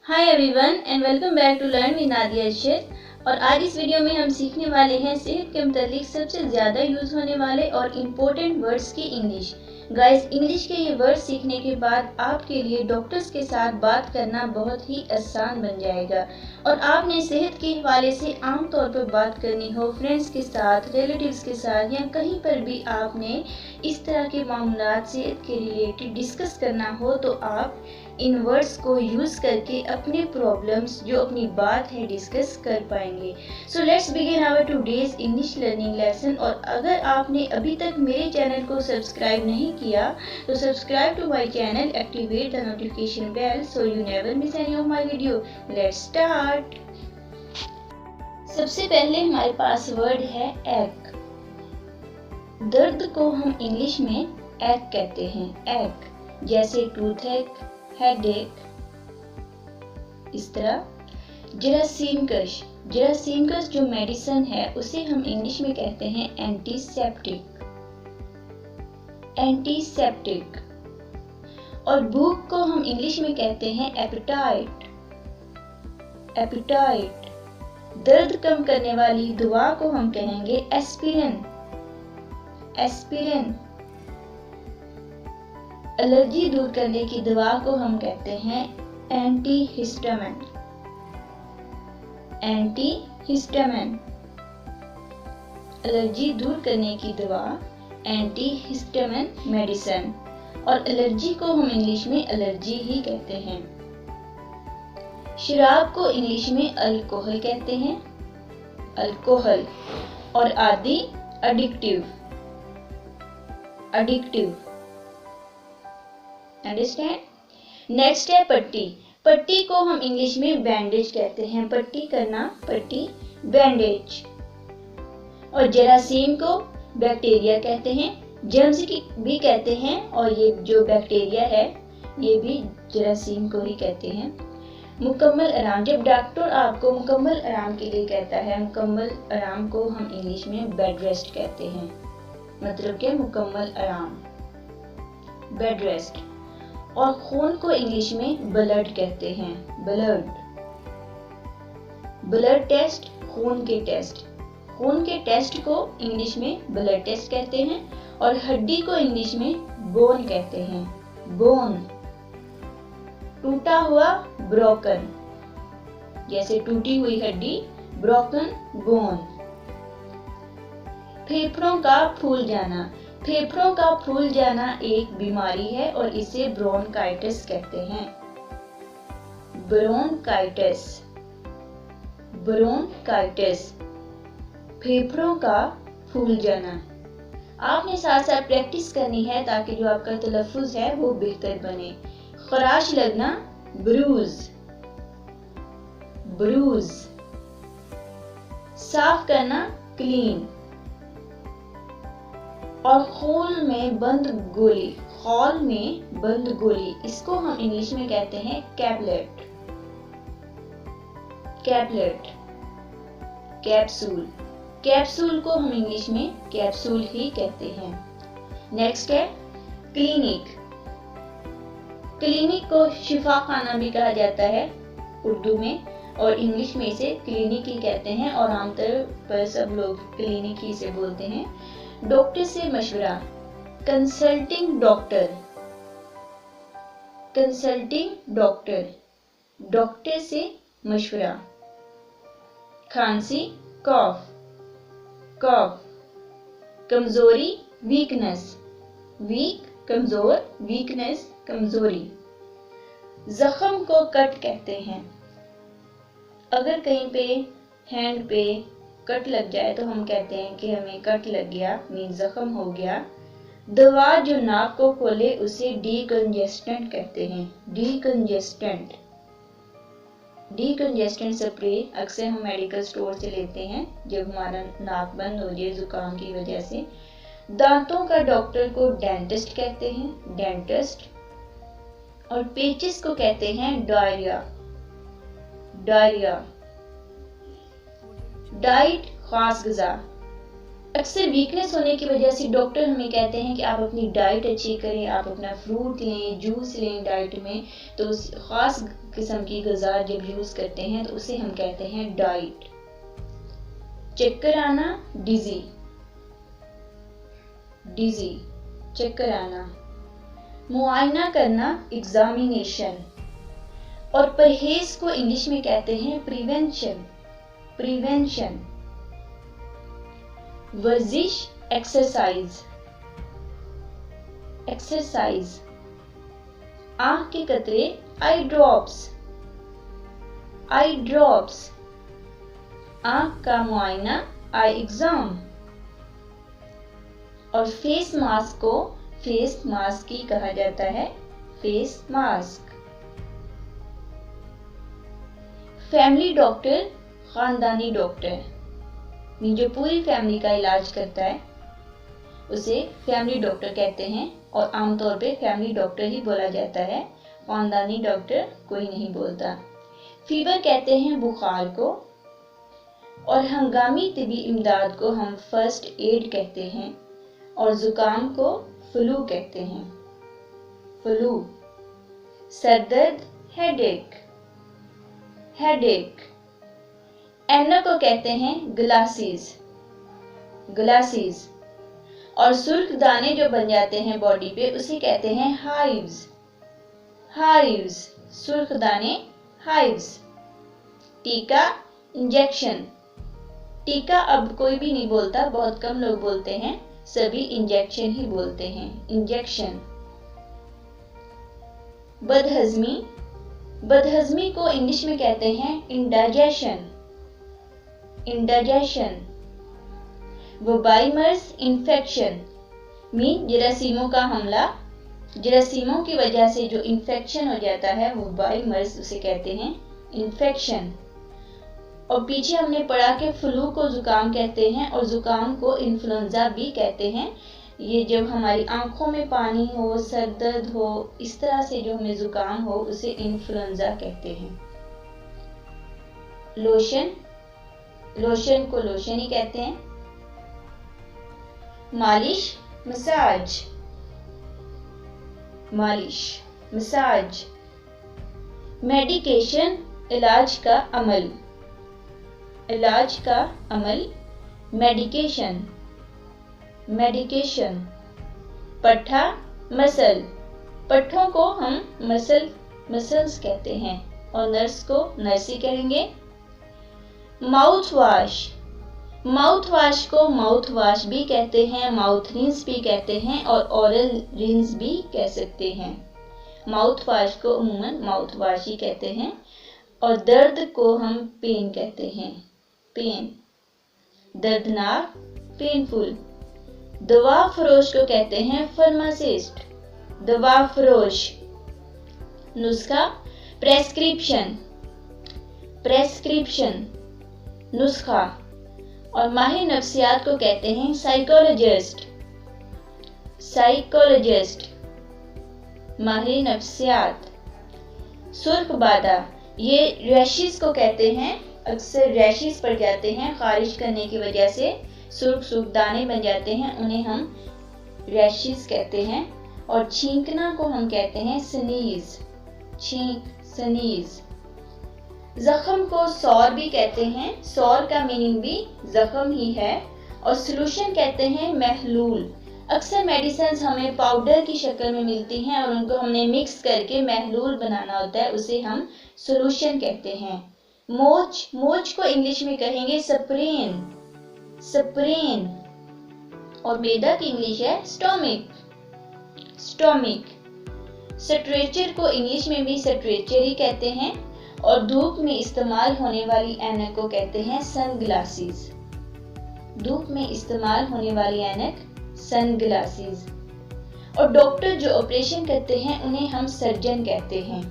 Hi everyone and welcome back to learn with Nadia Arshad. और आज इस वीडियो में हम सीखने वाले हैं सेहत के मुतालिक सबसे ज़्यादा यूज़ होने वाले और इम्पोर्टेंट वर्ड्स की इंग्लिश। गाइस, इंग्लिश के ये वर्ड्स सीखने के बाद आपके लिए डॉक्टर्स के साथ बात करना बहुत ही आसान बन जाएगा। और आपने सेहत के हवाले से आम तौर पर बात करनी हो, फ्रेंड्स के साथ, रिलेटिव्स के साथ या कहीं पर भी आपने इस तरह के मामलात सेहत के रिलेटेड डिस्कस करना हो, तो आप इन वर्ड्स को यूज़ करके अपने प्रॉब्लम्स जो अपनी बात है डिस्कस कर पाएंगे। So let's begin our today's English learning lesson. और अगर आपने अभी तक मेरे चैनल को सब्सक्राइब नहीं किया तो subscribe to my channel, activate the notification bell so you never miss any of my video. Let's start. सबसे पहले हमारे पास वर्ड है एग। दर्द को हम इंग्लिश में एग कहते हैं। एग जैसे टूथएक, हेडेक, इस तरह। जरासीमकश, जरासीमकश जो मेडिसिन है उसे हम इंग्लिश में कहते हैं एंटीसेप्टिक। एंटीसेप्टिक। और भूख को हम इंग्लिश में कहते हैं एपेटाइट। एपेटाइट। दर्द कम करने वाली दवा को हम कहेंगे एस्पिरिन। एस्पिरिन। एलर्जी दूर करने की दवा को हम कहते हैं एंटीहिस्टामिन। एंटीहिस्टामिन। एलर्जी दूर करने की दवा एंटीहिस्टामिन मेडिसिन। और एलर्जी को हम इंग्लिश में एलर्जी ही कहते हैं। शराब को इंग्लिश में अल्कोहल कहते हैं। अल्कोहल। और आदि एडिक्टिव। एडिक्टिव। अंडरस्टैंड। नेक्स्ट है पट्टी। पट्टी को हम इंग्लिश में बैंडेज कहते हैं। पट्टी करना, पट्टी, बैंडेज। और जरासीम को बैक्टीरिया कहते हैं, जर्म्स की भी कहते हैं। और ये जो बैक्टीरिया है ये भी जरासीम को ही कहते हैं। मुकम्मल आराम, जब डॉक्टर आपको मुकम्मल आराम के लिए कहता है, मुकम्मल आराम को हम इंग्लिश में बेड रेस्ट कहते हैं। मतलब क्या, मुकम्मल आराम, बेड रेस्ट। और खून को इंग्लिश में ब्लड कहते हैं। ब्लड। ब्लड टेस्ट, खून के टेस्ट। खून के टेस्ट को इंग्लिश में ब्लड टेस्ट कहते हैं। और हड्डी को इंग्लिश में बोन कहते हैं। बोन। टूटा हुआ, ब्रोकन, जैसे टूटी हुई हड्डी, ब्रोकन बोन। फेफड़ों का फूल जाना। फेफड़ों का फूल जाना एक बीमारी है और इसे ब्रोंकाइटिस कहते हैं। ब्रोंकाइटिस। ब्रोंकाइटिस। फेफड़ों का फूल जाना। आपने साथ साथ प्रैक्टिस करनी है ताकि जो आपका तलफ्फुज़ है वो बेहतर बने। खराश लगना, ब्रूज। ब्रूज। साफ करना, क्लीन। और खोल में बंद गोली। खोल में बंद गोली, इसको हम इंग्लिश में कहते हैं कैपलेट। कैपलेट। कैप्सूल। कैप्सूल को हम इंग्लिश में कैप्सूल ही कहते हैं। नेक्स्ट है क्लिनिक। क्लिनिक को शिफा खाना भी कहा जाता है उर्दू में, और इंग्लिश में इसे क्लिनिक ही कहते हैं। और आमतौर पर सब लोग क्लिनिक ही से बोलते हैं। डॉक्टर से मशवरा, consulting doctor. Consulting doctor. Doctor से मशवरा। खांसी, कॉफ। कॉफ। कमजोरी, वीकनेस। वीक, कमजोर, वीकनेस, कमजोरी। जख्म को कट कहते हैं। अगर कहीं पे हैंड पे कट लग जाए तो हम कहते हैं कि हमें कट लग गया, मीन जख्म हो गया। दवा जो नाक को खोले उसे डीकंजेस्टेंट कहते हैं। डीकंजेस्टेंट। डीकंजेस्टेंट स्प्रे अक्सर हम मेडिकल स्टोर से लेते हैं जब हमारा नाक बंद हो जाए जुकाम की वजह से। दांतों का डॉक्टर को डेंटिस्ट कहते हैं। डेंटिस्ट। और पेचिस को कहते हैं डायरिया। डायरिया। डाइट, खास ग़िज़ा। अक्सर वीकनेस होने की वजह से डॉक्टर हमें कहते हैं कि आप अपनी डाइट अच्छी करें, आप अपना फ्रूट लें, जूस लें डाइट में। तो उस ख़ास किस्म की ग़िज़ा जब यूज़ करते हैं तो उसे हम कहते हैं डाइट। चक्कर आना, डिज़ी, डिज़ी, चक्कर आना। मुआयना करना, एग्जामिनेशन। और परहेज को इंग्लिश में कहते हैं प्रिवेंशन, प्रिवेंशन। वर्जिश, एक्सरसाइज, एक्सरसाइज। आंख के कतरे, आई ड्रॉप्स, आई ड्रॉप्स। आंख का मुआयना, आई एग्जाम। और फेस मास्क को फेस मास्क ही कहा जाता है, फेस मास्क। फैमिली डॉक्टर, खानदानी डॉक्टर, जो पूरी फैमिली का इलाज करता है उसे फैमिली डॉक्टर कहते हैं। और आमतौर पे फैमिली डॉक्टर ही बोला जाता है, खानदानी डॉक्टर कोई नहीं बोलता। फीवर कहते हैं बुखार को। और हंगामी तिबी इमदाद को हम फर्स्ट एड कहते हैं। और जुकाम को फ्लू कहते हैं, फ्लू। सरदर्द, हेडेक, हेडेक। ऐनक को कहते हैं ग्लासेस, ग्लासेस। और सुर्ख दाने जो बन जाते हैं बॉडी पे उसे कहते हैं हाइव्स, हाइव्स। सुर्ख दाने, हाइव्स। टीका, इंजेक्शन। टीका अब कोई भी नहीं बोलता, बहुत कम लोग बोलते हैं, सभी इंजेक्शन ही बोलते हैं, इंजेक्शन। बदहजमी, बदहजमी को इंग्लिश में कहते हैं इंडाइजेशन, इंडाइजेशन। वबाई मर्ज, इन्फेक्शन, मीन जरासीमों का हमला। जरासीमों की वजह से जो इन्फेक्शन हो जाता है वबाई मर्ज उसे कहते हैं इन्फेक्शन। और पीछे हमने पढ़ा कि फ्लू को जुकाम कहते हैं और जुकाम को इन्फ्लुएंजा भी कहते हैं। ये जब हमारी आंखों में पानी हो, सर दर्द हो, इस तरह से जो हमें जुकाम हो उसे इन्फ्लुएंजा कहते हैं। लोशन, लोशन को लोशन ही कहते हैं। मालिश, मसाज, मालिश, मसाज। मेडिकेशन, इलाज का अमल, इलाज का अमल। Medication, medication. पट्ठा, मसल, पट्ठों को हम मसल, मसल्स कहते हैं। और नर्स को नर्स ही कहेंगे। माउथ वाश, माउथ वाश को माउथ वाश भी कहते हैं, माउथ रिंस भी कहते हैं और ओरल रिंस भी कह सकते हैं। माउथ वाश को उम्मन माउथ वाश ही कहते हैं। और दर्द को हम पेन कहते हैं, पेन। दर्दनाक, पेनफुल। दवा फरोश को कहते हैं फार्मासिस्ट, दवा फरोश। नुस्खा, प्रेस्क्रिप्शन, प्रेस्क्रिप्शन, नुस्खा। और माहिर नफ्सियात को कहते हैं साइकोलॉजिस्ट, साइकोलॉजिस्ट, माहिर नफ्सियात। सुर्ख बादा, ये रैशेस को कहते हैं। अक्सर रैशेस पड़ जाते हैं खारिश करने की वजह से, सुर्ख सुर्ख दाने बन जाते हैं, उन्हें हम रैशेस कहते हैं। और छींकना को हम कहते हैं स्नीज, छींक, स्नीज। जख्म को सौर भी कहते हैं, सौर का मीनिंग भी जख्म ही है। और सॉल्यूशन कहते हैं महलूल। अक्सर मेडिसिन हमें पाउडर की शक्ल में मिलती हैं और उनको हमने मिक्स करके महलूल बनाना होता है, उसे हम सॉल्यूशन कहते हैं। मोच, मोच को इंग्लिश में कहेंगे स्प्रेन, स्प्रेन। और मैदा की इंग्लिश है स्टोमिक, स्टोमिक। स्ट्रेचर को इंग्लिश में भी स्ट्रेचर ही कहते हैं। और धूप में इस्तेमाल होने वाली ऐनक को कहते हैं सनग्लासेस, धूप में इस्तेमाल होने वाली ऐनक सनग्लासेस। और डॉक्टर जो ऑपरेशन करते हैं उन्हें हम सर्जन कहते हैं,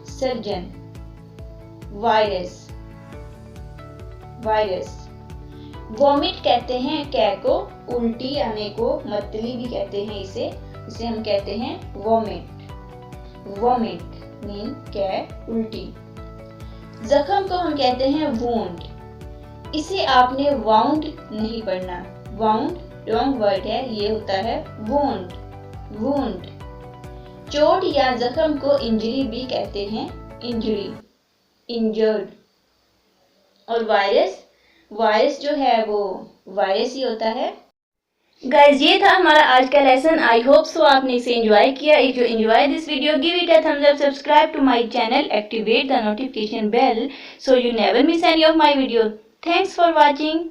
सर्जन। Virus, virus. वॉमिट कहते हैं कै को, उल्टी आने को मतली भी कहते हैं इसे, इसे हम कहते हैं वॉमिट, वॉमिट मीन कै, उल्टी। जख्म को हम कहते हैं वुंड, इसे आपने वाउंड नहीं पढ़ना, वाउंड रॉन्ग वर्ड है, ये होता है वोंड, वुंड। चोट या जख्म को इंजरी भी कहते हैं, इंजरी, इंजर्ड। और वायरस, वायरस जो है वो वायरस ही होता है। गाइज ये था हमारा आज का लेसन। आई होप सो आपने इसे एंजॉय किया। If you enjoy this video, give it a thumbs up, subscribe to my channel, activate the notification bell so you never miss any of my video. Thanks for watching.